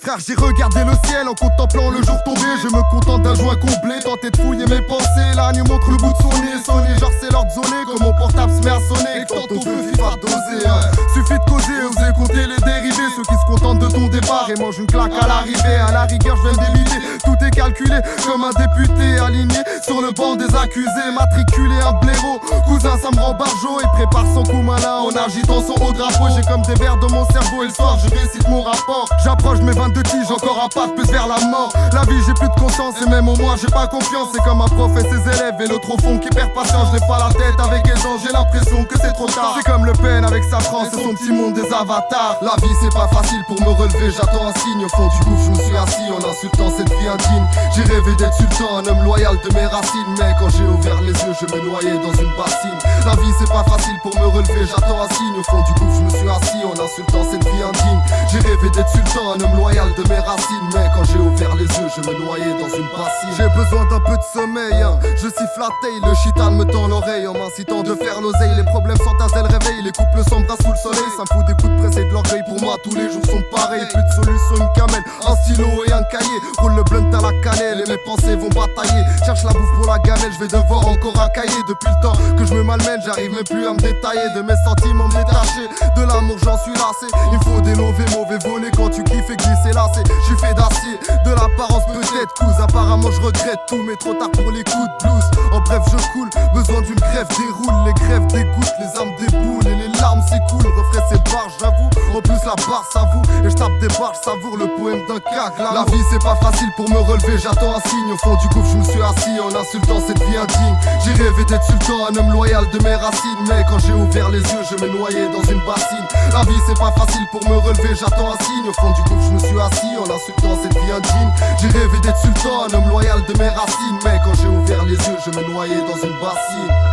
Frère, j'ai regardé le ciel en contemplant le jour tomber. Je me contente d'un joint comblé, tenter de fouiller mes pensées. La nuit montre le bout de son nez, sonner, genre c'est l'heure de zoner. Quand mon portable se met à sonner, et quand ton feu va doser. Suffit de causer, oser compter les dérivés. Ceux qui se contentent de ton départ et mangent une claque à l'arrivée. À la rigueur, je viens d'éviter, tout est calculé. Comme un député aligné sur le banc des accusés. Matriculé un blaireau, cousin ça me rend barjot. Il prépare son coup malin en agitant son haut drapeau. J'ai comme des vers dans mon cerveau et le soir je récite mon rapport. J'approche mes 22 tiges, encore un pas de plus vers la mort. La vie j'ai plus de conscience et même au moins j'ai pas confiance. C'est comme un prof et ses élèves et l'autre au fond qui perd patience. Je n'ai pas la tête avec aisance, j'ai l'impression que c'est trop tard. C'est comme le peine avec sa France et son petit monde des avatars. La vie c'est pas facile pour me relever, j'attends un signe. Au fond du gouffre je me suis assis en insultant cette vie indigne. J'ai rêvé d'être sultan, un homme loyal de mes racines. Mais quand j'ai ouvert les yeux je me noyais dans une bassine. La vie c'est pas facile pour me relever, j'attends un signe. Au fond du gouffre je me suis assis en insultant cette vie indigne. J'ai rêvé d'être sultan, un homme loyal de mes racines. Mais quand j'ai ouvert les yeux je me noyais dans une bassine. J'ai besoin d'un peu de sommeil, je siffle la taille. Le chitan me tend l'oreille en m'incitant de faire l'oseille. Les problèmes s'entassent, elles réveillent, les couples s'embrassent sous le soleil. Ça me fout des coups de presse et de l'orgueil, pour moi tous les jours sont pareils. Plus de solution, une camel, un stylo et un cahier. Roule le blunt à la cannelle et mes pensées vont batailler. Cherche la bouffe pour la gamelle, je vais devoir encore un cahier. Depuis le temps que je me malmène, j'arrive même plus à me détailler. De mes sentiments me détacher, de l'amour j'en suis lassé. Il faut des mauvais volets quand tu kiffes et glisser lassé. J'suis fait d'acier, de l'apparence peut-être couze. Apparemment je regrette tout, mais trop tard pour les coups de blues. En bref je coule, besoin d'une grève déroule. Les grèves dégoûtent, les âmes déboulent et les larmes s'écoulent. Refrais ces barres j'avoue, en plus la barre s'avoue. Et je tape des barres, savoure le poème d'un cac. La vie c'est pas facile pour me relever, j'attends un signe. Au fond du gouffre je me suis assis en insultant cette vie indigne. J'ai rêvé d'être sultan, un homme loyal de mes racines. Mais quand j'ai ouvert les yeux je me noyais dans une bassine. La vie c'est pas facile pour me relever, j'attends un signe. Au fond du gouffre je me suis assis en insultant cette vie indigne. J'ai rêvé d'être sultan, un homme loyal de mes racines. Mais quand j'ai ouvert les yeux je me noyais dans une bassine.